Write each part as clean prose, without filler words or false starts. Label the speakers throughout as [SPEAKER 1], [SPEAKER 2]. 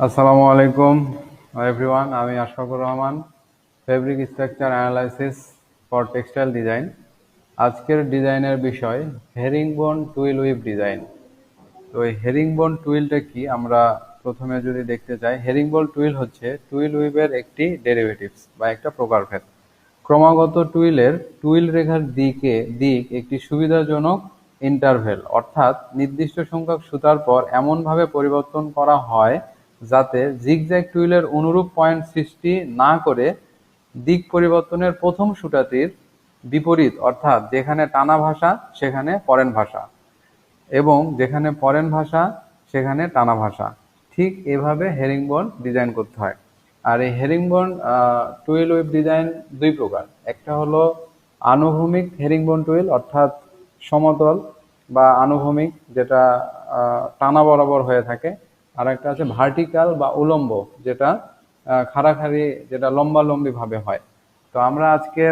[SPEAKER 1] আসসালামু আলাইকুম এভরিওয়ান, আমি Ashfakur Rahman, fabric structure analysis for textile design. আজকের ডিজাইনের বিষয় হেরিংবোন টুইল উইভ ডিজাইন। তো এই হেরিংবোন টুইলটা কি আমরা প্রথমে যদি দেখতে চাই, হেরিংবোন টুইল হচ্ছে টুইল উইভের একটি ডেরিভেটিভস বা একটা প্রকারভেদ। ক্রমাগত টুইলের টুইল রেখার দিক একটি সুবিধাজনক ইন্টারভেল, অর্থাৎ নির্দিষ্ট সংখ্যক সুতার পর এমনভাবে পরিবর্তন করা হয় যাতে জিগজ্যাগ টুইলের অনুরূপ পয়েন্ট সৃষ্টি না করে দিক পরিবর্তনের প্রথম সুতাটির বিপরীত, অর্থাৎ যেখানে টানা ভাষা সেখানে পরেন ভাষা এবং যেখানে পরেন ভাষা সেখানে টানা ভাষা, ঠিক এভাবে হেরিংবোন ডিজাইন করতে হয়। আর এই হেরিংবোন টুইল উইভ ডিজাইন দুই প্রকার। একটা হলো আনুভূমিক হেরিংবোন টুইল, অর্থাৎ সমতল বা আনুভূমিক, যেটা টানা বরাবর হয়ে থাকে। আর একটা আছে ভার্টিক্যাল বা উলম্ব, যেটা খাড়াখাড়ি, যেটা লম্বালম্বি ভাবে হয়। তো আমরা আজকে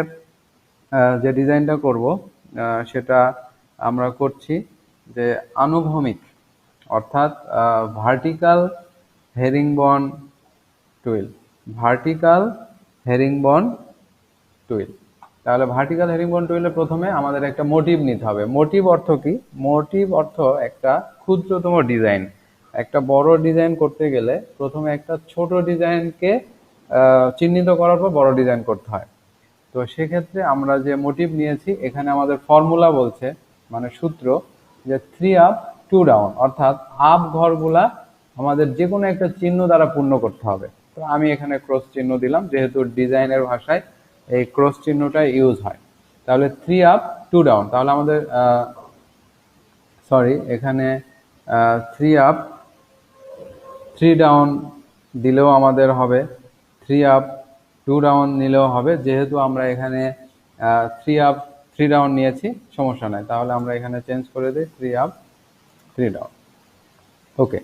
[SPEAKER 1] যে ডিজাইনটা করব সেটা আমরা করছি যে আনুভূমিক, অর্থাৎ vertical herringbone twill. Vertical herringbone twill. তাহলে ভার্টিক্যাল হেরিংবোন টুইলে প্রথমে আমাদের একটা মোটিভ নিতে হবে। মোটিভ অর্থ কি? মোটিভ অর্থ একটা ক্ষুদ্রতম ডিজাইন। একটা বড় ডিজাইন করতে গেলে প্রথমে একটা ছোট ডিজাইনকে চিহ্নিত করার পর বড় ডিজাইন করতে হয়। তো সেক্ষেত্রে আমরা যে মোটিভ নিয়েছি, এখানে আমাদের ফর্মুলা বলছে, মানে সূত্র, যে 3 আপ 2 ডাউন, অর্থাৎ আপ ঘরগুলা আমাদের যে কোনো একটা চিহ্ন দ্বারা পূর্ণ করতে হবে। তো আমি এখানে ক্রস চিহ্ন দিলাম, যেহেতু ডিজাইনের ভাষায় এই ক্রস চিহ্নটা ইউজ হয়। তাহলে 3 আপ 2 ডাউন, তাহলে আমাদের এখানে 3 আপ 3 ডাউন দিলেও আমাদের হবে, 3 আপ 2 ডাউন নিলেও হবে। যেহেতু আমরা এখানে 3 আপ 3 ডাউন নিয়েছি, সমস্যা নাই, তাহলে আমরা এখানে চেঞ্জ করে দিই 3 আপ 3 ডাউন। ওকে।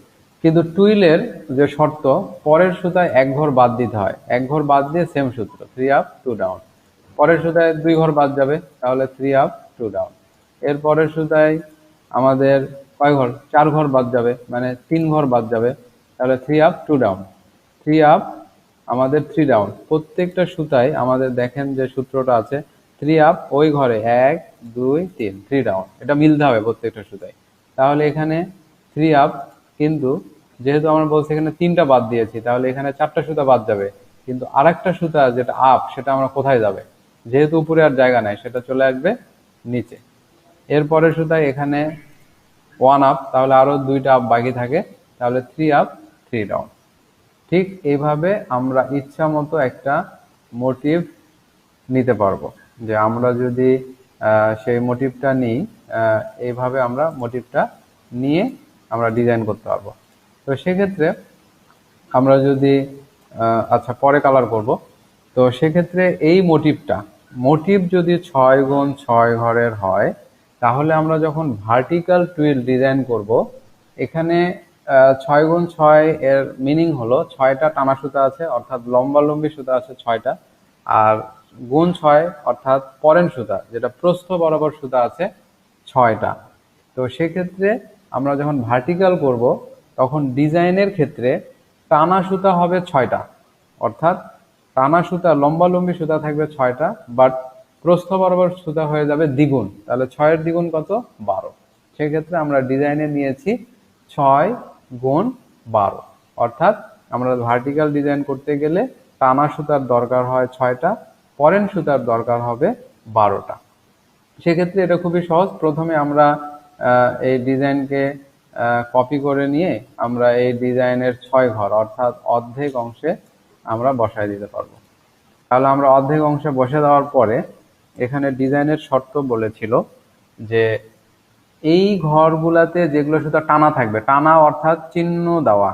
[SPEAKER 1] কিন্তু টুইলের যে শর্ত, পরের সুতায় এক ঘর বাদ দিতে হয়। এক ঘর বাদ দিয়ে সেম সূত্র, 3 আপ 2 ডাউন। পরের সুতায় 2 ঘর বাদ যাবে, তাহলে 3 আপ 2 ডাউন। এর পরের সুতায় আমাদের কয় ঘর? 4 ঘর বাদ যাবে, মানে 3 ঘর বাদ যাবে, তাহলে 3 আপ 2 ডাউন। 3 আপ আমাদের 3 ডাউন। প্রত্যেকটা সুতায় আমাদের দেখেন যে সূত্রটা আছে, 3 আপ ওই ঘরে 1 2 3, 3 ডাউন। এটা মিলতে হবে প্রত্যেকটা সুতায়। তাহলে এখানে 3 আপ, কিন্তু যেহেতু আমরা বলছি এখানে 3টা বাদ দিয়েছি, তাহলে এখানে 4টা সুতা বাদ যাবে। কিন্তু আরেকটা সুতা যেটা আপ, সেটা আমরা কোথায় যাবে? যেহেতু উপরে আর জায়গা নাই, সেটা চলে আসবে নিচে। এরপরে সুতায় এখানে 1 আপ, তাহলে আরো 2টা আপ বাকি থাকে, তাহলে 3 আপ 3 ডাউন। ঠিক এইভাবে আমরা ইচ্ছা মতো একটা মোটিভ নিতে পারবো। যে আমরা যদি সেই মোটিভটা নিই, এইভাবে আমরা মোটিভটা নিয়ে আমরা ডিজাইন করতে পারবো। তো সেক্ষেত্রে আমরা যদি আচ্ছা পরে কালার করব। তো সেক্ষেত্রে এই মোটিভ যদি 6x6 ঘরের হয়, তাহলে আমরা যখন ভার্টিক্যাল টুইল ডিজাইন করব, এখানে 6x6 এর মিনিং হলো 6টা টানা সুতা আছে, অর্থাৎ লম্বালম্বি সুতা আছে 6টা, আর গুণ 6 অর্থাৎ পরেন সুতা, যেটা প্রস্থ বরাবর সুতা আছে 6টা। তো সেক্ষেত্রে আমরা যখন ভার্টিক্যাল করব, তখন ডিজাইনের ক্ষেত্রে টানা সুতা হবে 6টা, অর্থাৎ টানা সুতা, লম্বালম্বি সুতা থাকবে 6টা, বাট প্রস্থ বরাবর সুতা হয়ে যাবে দ্বিগুণ। তাহলে 6 এর দ্বিগুণ কত? 12। সেক্ষেত্রে আমরা ডিজাইনে নিয়েছি 6x12, অর্থাৎ আমরা ভার্টিক্যাল ডিজাইন করতে গেলে টানা সুতার দরকার হয় 6টা, পরেন সুতার দরকার হবে 12টা। সেক্ষেত্রে এটা খুবই সহজ। প্রথমে আমরা এই ডিজাইনকে কপি করে নিয়ে আমরা এই ডিজাইনের 6 ঘর, অর্থাৎ অর্ধেক অংশে আমরা বসায় দিতে পারবো। তাহলে আমরা অর্ধেক অংশে বসে দেওয়ার পরে এখানে ডিজাইনের শর্ত বলেছিল যে এই ঘরগুলাতে যেগুলো সুতা টানা থাকবে, টানা অর্থাৎ চিহ্ন দেওয়া,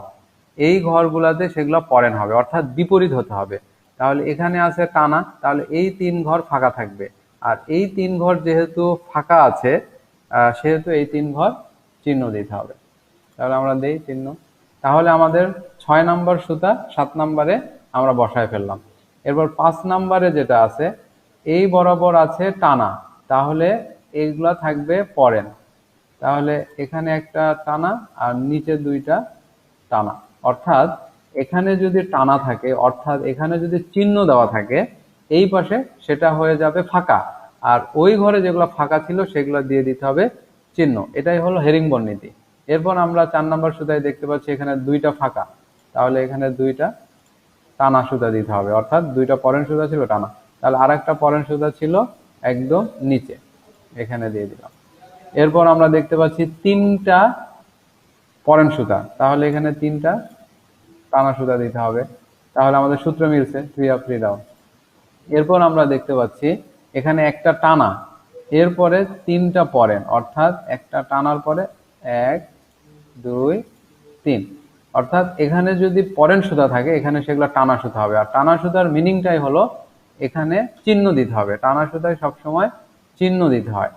[SPEAKER 1] এই ঘরগুলাতে সেগুলো পরেন হবে, অর্থাৎ বিপরীত হতে হবে। তাহলে এখানে আছে টানা, তাহলে এই 3 ঘর ফাঁকা থাকবে। আর এই 3 ঘর যেহেতু ফাঁকা আছে, সেহেতু এই 3 ঘর চিহ্ন দিতে হবে। তাহলে আমরা দেই চিহ্ন। তাহলে আমাদের 6 নাম্বার সুতা 7 নাম্বারে আমরা বসায় ফেললাম। এরপর 5 নাম্বারে যেটা আছে, এই বরাবর আছে টানা, তাহলে এইগুলা থাকবে পরেন। তাহলে এখানে একটা টানা আর নিচে 2টা টানা, অর্থাৎ এখানে যদি টানা থাকে, অর্থাৎ এখানে যদি চিহ্ন দেওয়া থাকে এই পাশে, সেটা হয়ে যাবে ফাঁকা, আর ওই ঘরে যেগুলো ফাঁকা ছিল সেগুলো দিয়ে দিতে হবে চিহ্ন। এটাই হলো হেরিংবোন নীতি। এরপর আমরা 4 নম্বর সুতায় দেখতে পাচ্ছি এখানে দুইটা ফাঁকা, তাহলে এখানে দুইটা টানা সুতা দিতে হবে, অর্থাৎ দুইটা পরেন সুতা ছিল টানা, তাহলে আর একটা পরেন সুতা ছিল একদম নিচে, এখানে দিয়ে দিলাম। এরপর আমরা দেখতে পাচ্ছি তিনটা পরেন সুতা, তাহলে এখানে তিনটা টানা সুতা দিতে হবে, তাহলে আমাদের সূত্র মিলছে 3 আপ 3 ডাউন। এরপর আমরা দেখতে পাচ্ছি এখানে একটা টানা, এরপরে তিনটা পরেন, অর্থাৎ একটা টানার পরে 1 2 3, অর্থাৎ এখানে যদি পরেন সুতা থাকে এখানে সেগুলো টানা সুতা হবে। আর টানা সুতার মিনিংটাই হলো এখানে চিহ্ন দিতে হবে, টানা সুতায় সবসময় চিহ্ন দিতে হয়।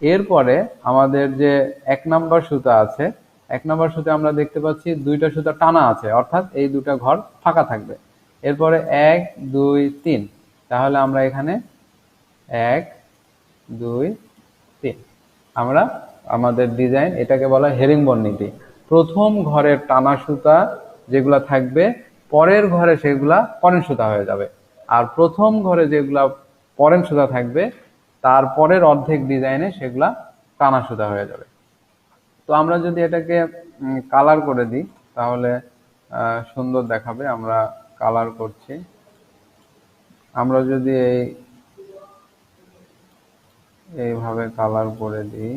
[SPEAKER 1] এরপরে আমাদের যে 1 নম্বর সুতা আছে, 1 নম্বর সুতা আমরা দেখতে পাচ্ছি দুইটা সুতা টানা আছে, অর্থাৎ এই দুটা ঘর ফাঁকা থাকবে। এরপরে 1 2 3, তাহলে আমরা এখানে 1 2 3, আমরা আমাদের ডিজাইন, এটাকে বলা হয় হেরিংবোন নীতি। প্রথম ঘরের টানা সুতা যেগুলা থাকবে পরের ঘরে সেগুলা পরেন সুতা হয়ে যাবে, আর প্রথম ঘরে যেগুলা পরেন সুতা থাকবে তারপরের অর্ধেক ডিজাইনে সেগুলা টানা সুতা হয়ে যাবে। তো আমরা যদি এটাকে কালার করে দিই তাহলে সুন্দর দেখাবে। আমরা কালার করছি, আমরা যদি এইভাবে কালার করে দিই,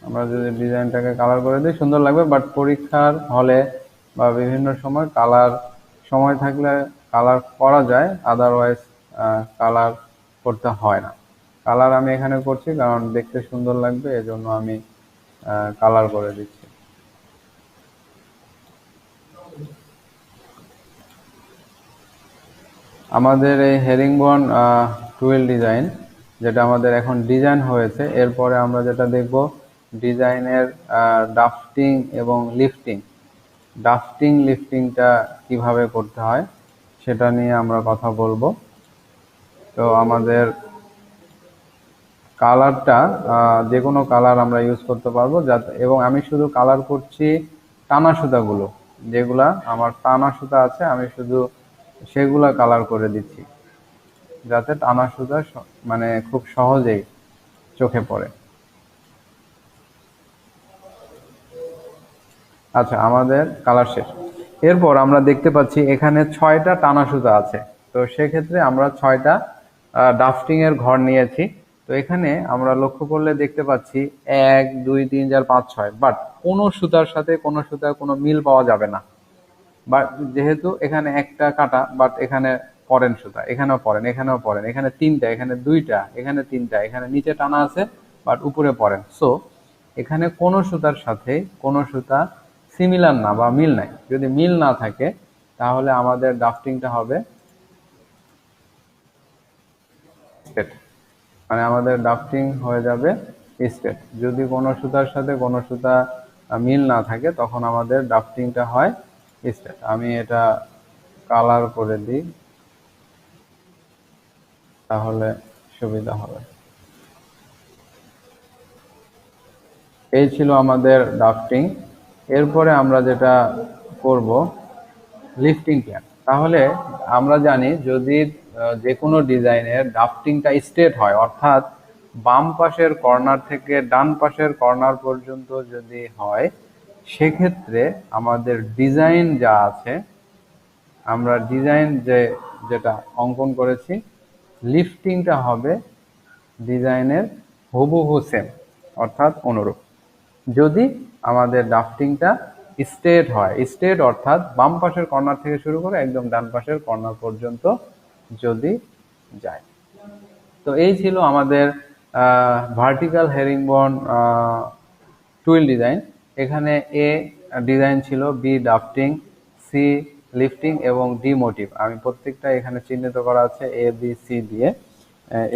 [SPEAKER 1] আমরা যদি ডিজাইনটাকে কালার করে দিই সুন্দর লাগবে, বাট পরীক্ষার হলে বা বিভিন্ন সময় কালার সময় থাকলে কালার করা যায়, আদারওয়াইজ কালার করতে হয় না। কালার আমি এখানে করছি কারণ দেখতে সুন্দর লাগবে, এজন্য আমি কালার করে দিচ্ছি। আমাদের এই হেরিংবোন টুইল ডিজাইন, যেটা আমাদের এখন ডিজাইন হয়েছে, এরপরে আমরা যেটা দেখব ডিজাইনের ড্রাফটিং এবং লিফটিং। ড্রাফটিং লিফটিংটা কিভাবে করতে হয় সেটা নিয়ে আমরা কথা বলবো। তো আমাদের কালারটা যে কোনো কালার আমরা ইউজ করতে পারবো, যাতে, এবং আমি শুধু কালার করছি টানা সুতাগুলো, যেগুলা আমার টানা সুতা আছে আমি শুধু সেগুলা কালার করে দিচ্ছি, যাতে টানা সুতা মানে খুব সহজেই চোখে পড়ে। আচ্ছা, আমাদের কালার শেষ। এরপর আমরা দেখতে পাচ্ছি এখানে 6টা টানা সুতা আছে, তো সেক্ষেত্রে আমরা 6টা ড্রাফটিং এর ঘর নিয়েছি। তো এখানে আমরা লক্ষ্য করলে দেখতে পাচ্ছি 1 2 3 4 5 6, বাট কোনো সুতার সাথে কোনো সুতার কোনো মিল পাওয়া যাবে না। বাট যেহেতু এখানে একটা কাটা, বাট এখানে পরেন সুতা, এখানেও পরেন, এখানেও পরেন, এখানে 3টা, এখানে 2টা, এখানে 3টা, এখানে নিচে টানা আছে বাট উপরে পরেন। সো এখানে কোনো সুতার সাথে কোনো সুতা সিমিলার না বা মিল নাই। যদি মিল না থাকে তাহলে আমাদের ড্রাফটিংটা হবে স্ট্রেট, মানে আমাদের ড্রাফটিং হয়ে যাবে স্ট্রেট। যদি কোনো সুতার সাথে কোনো সুতা মিল না থাকে তখন আমাদের ড্রাফটিংটা হয় স্ট্রেট। আমি এটা কালার করে দিই তাহলে সুবিধা হবে। এই ছিল আমাদের ড্রাফটিং। এরপরে আমরা যেটা করব লিফটিং প্ল্যান। তাহলে আমরা জানি যদি যে কোনো ডিজাইনের ড্রাফটিংটা স্ট্রেট হয়, অর্থাৎ বাম পাশের কর্নার থেকে ডান পাশের কর্নার পর্যন্ত যদি হয়, সেক্ষেত্রে আমাদের ডিজাইন যা আছে, আমরা ডিজাইন যেটা অঙ্কন করেছি, লিফটিংটা হবে ডিজাইনের হুবহু সেম, অর্থাৎ অনুরূপ। যদি আমাদের ড্রাফটিংটা স্ট্রেট হয়, স্ট্রেট অর্থাৎ বাম পাশের কর্নার থেকে শুরু করে একদম ডান পাশের কর্নার পর্যন্ত যদি যায়। তো এই ছিল আমাদের ভার্টিক্যাল হেরিংবোন টুইল ডিজাইন। এখানে এ ডিজাইন ছিল, বি ড্রাফটিং, সি লিফটিং এবং ডি মোটিভ। আমি প্রত্যেকটা এখানে চিহ্নিত করা আছে এ বি সি দিয়ে,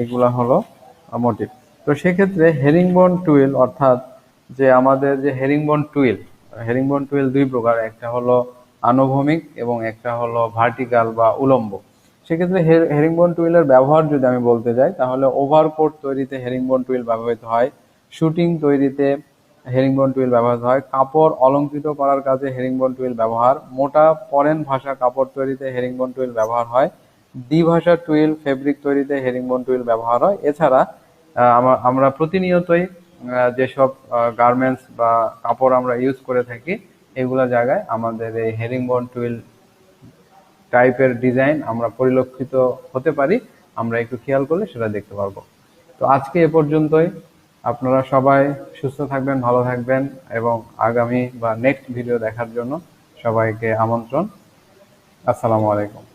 [SPEAKER 1] এগুলা হলো মোটিভ। তো সেক্ষেত্রে হেরিংবোন টুইল, অর্থাৎ যে আমাদের যে হেরিংবোন টুইল 2 প্রকার, একটা হলো আনুভূমিক এবং একটা হলো ভার্টিক্যাল বা উলম্ব। সেক্ষেত্রে হেরিংবোন টুইলের ব্যবহার যদি আমি বলতে যাই, তাহলে ওভারকোট তৈরিতে হেরিংবোন টুইল ব্যবহৃত হয়, শুটিং তৈরিতে হেরিংবোন টুইল ব্যবহৃত হয়, কাপড় অলঙ্কৃত করার কাজে হেরিংবোন টুইল ব্যবহার, মোটা পরেন ভাষা কাপড় তৈরিতে হেরিংবোন টুইল ব্যবহার হয়, দ্বিভাষা টুইল ফেব্রিক তৈরিতে হেরিংবোন টুইল ব্যবহার হয়। এছাড়া আমরা প্রতিনিয়তই যেসব গার্মেন্টস বা কাপড় আমরা ইউজ করে থাকি, এগুলো জায়গায় আমাদের এই হেরিংবোন টুইল টাইপের ডিজাইন আমরা পরিলক্ষিত হতে পারি। আমরা একটু খেয়াল করলে সেটা দেখতে পারবো। তো আজকে এ পর্যন্তই। আপনারা সবাই সুস্থ থাকবেন, ভালো থাকবেন এবং আগামী বা নেক্সট ভিডিও দেখার জন্য সবাইকে আমন্ত্রণ। আসসালামু আলাইকুম।